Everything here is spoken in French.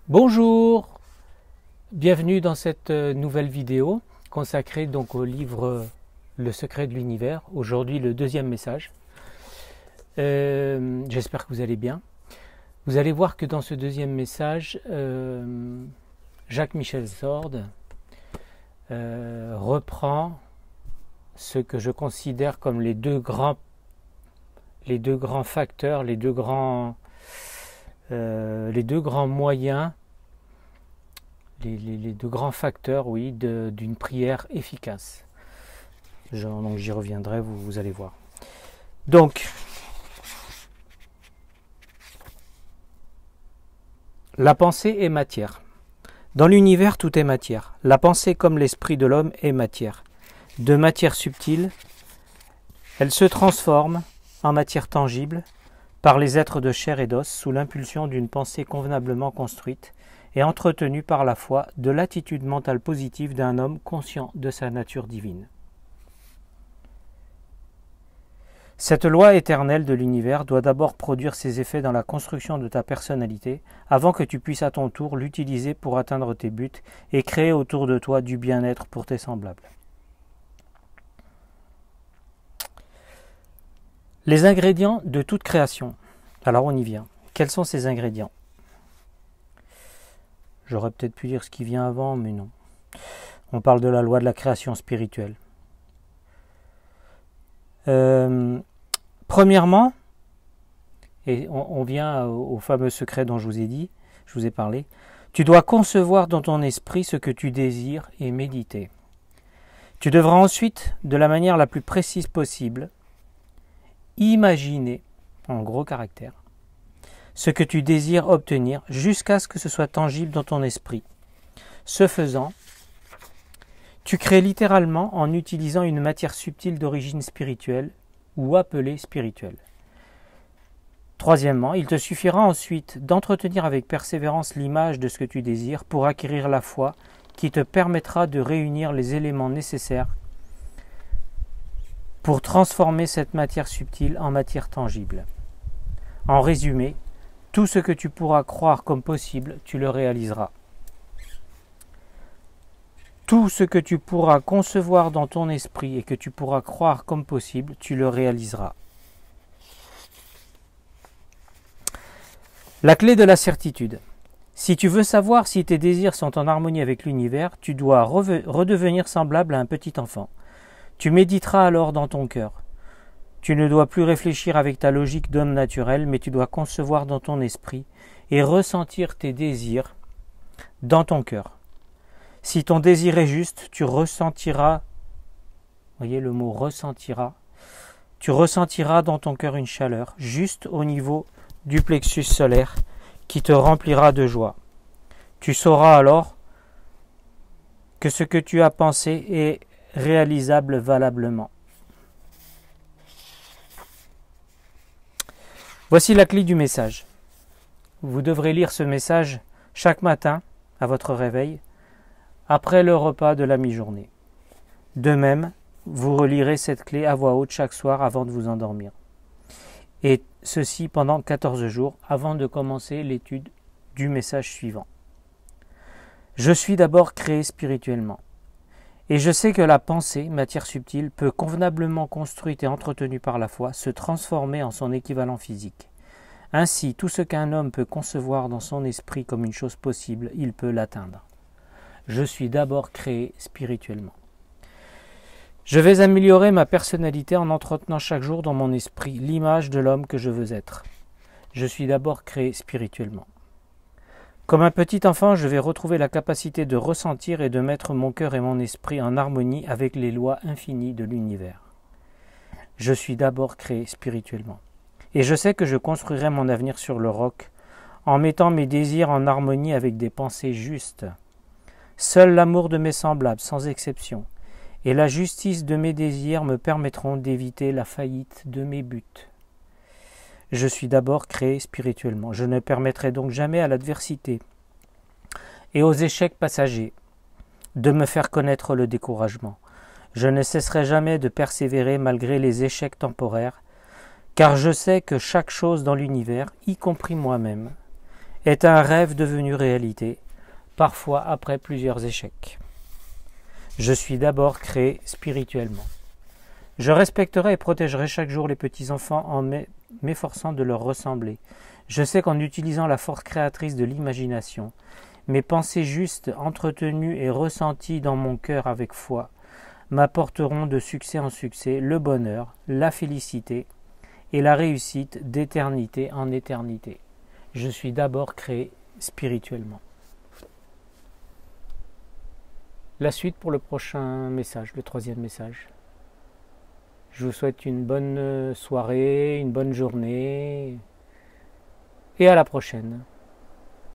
Bonjour, bienvenue dans cette nouvelle vidéo consacrée donc au livre Le secret de l'univers. Aujourd'hui le deuxième message. J'espère que vous allez bien. Vous allez voir que dans ce deuxième message, Jacques-Michel Sorde reprend ce que je considère comme les deux grands facteurs, les deux grands moyens, les deux grands facteurs, oui, d'une prière efficace. Donc j'y reviendrai, vous allez voir. Donc, la pensée est matière. Dans l'univers, tout est matière. La pensée, comme l'esprit de l'homme, est matière. De matière subtile, elle se transforme en matière tangible par les êtres de chair et d'os sous l'impulsion d'une pensée convenablement construite et entretenue par la foi de l'attitude mentale positive d'un homme conscient de sa nature divine. Cette loi éternelle de l'univers doit d'abord produire ses effets dans la construction de ta personnalité avant que tu puisses à ton tour l'utiliser pour atteindre tes buts et créer autour de toi du bien-être pour tes semblables. Les ingrédients de toute création. Alors on y vient. Quels sont ces ingrédients ? J'aurais peut-être pu dire ce qui vient avant, mais non. On parle de la loi de la création spirituelle. Premièrement, et on vient au fameux secret dont je vous ai parlé, tu dois concevoir dans ton esprit ce que tu désires et méditer. Tu devras ensuite, de la manière la plus précise possible, imaginer, en gros caractère, ce que tu désires obtenir jusqu'à ce que ce soit tangible dans ton esprit. Ce faisant, tu crées littéralement en utilisant une matière subtile d'origine spirituelle ou appelée spirituelle. Troisièmement, il te suffira ensuite d'entretenir avec persévérance l'image de ce que tu désires pour acquérir la foi qui te permettra de réunir les éléments nécessaires pour transformer cette matière subtile en matière tangible. En résumé, tout ce que tu pourras croire comme possible, tu le réaliseras. Tout ce que tu pourras concevoir dans ton esprit et que tu pourras croire comme possible, tu le réaliseras. La clé de la certitude. Si tu veux savoir si tes désirs sont en harmonie avec l'univers, tu dois redevenir semblable à un petit enfant. Tu méditeras alors dans ton cœur. Tu ne dois plus réfléchir avec ta logique d'homme naturel, mais tu dois concevoir dans ton esprit et ressentir tes désirs dans ton cœur. Si ton désir est juste, tu ressentiras, voyez le mot ressentira, tu ressentiras dans ton cœur une chaleur, juste au niveau du plexus solaire, qui te remplira de joie. Tu sauras alors que ce que tu as pensé est réalisable valablement. Voici la clé du message. Vous devrez lire ce message chaque matin à votre réveil, après le repas de la mi-journée. De même, vous relirez cette clé à voix haute chaque soir avant de vous endormir. Et ceci pendant 14 jours avant de commencer l'étude du message suivant. Je suis d'abord créé spirituellement. Et je sais que la pensée, matière subtile, peut convenablement construite et entretenue par la foi, se transformer en son équivalent physique. Ainsi, tout ce qu'un homme peut concevoir dans son esprit comme une chose possible, il peut l'atteindre. Je suis d'abord créé spirituellement. Je vais améliorer ma personnalité en entretenant chaque jour dans mon esprit l'image de l'homme que je veux être. Je suis d'abord créé spirituellement. Comme un petit enfant, je vais retrouver la capacité de ressentir et de mettre mon cœur et mon esprit en harmonie avec les lois infinies de l'univers. Je suis d'abord créé spirituellement. Et je sais que je construirai mon avenir sur le roc, en mettant mes désirs en harmonie avec des pensées justes. Seul l'amour de mes semblables, sans exception, et la justice de mes désirs me permettront d'éviter la faillite de mes buts. Je suis d'abord créé spirituellement. Je ne permettrai donc jamais à l'adversité et aux échecs passagers de me faire connaître le découragement. Je ne cesserai jamais de persévérer malgré les échecs temporaires, car je sais que chaque chose dans l'univers, y compris moi-même, est un rêve devenu réalité, parfois après plusieurs échecs. Je suis d'abord créé spirituellement. Je respecterai et protégerai chaque jour les petits-enfants en m'efforçant de leur ressembler. Je sais qu'en utilisant la force créatrice de l'imagination, mes pensées justes, entretenues et ressenties dans mon cœur avec foi, m'apporteront de succès en succès le bonheur, la félicité et la réussite d'éternité en éternité. Je suis d'abord créé spirituellement. La suite pour le prochain message, le troisième message. Je vous souhaite une bonne soirée, une bonne journée et à la prochaine.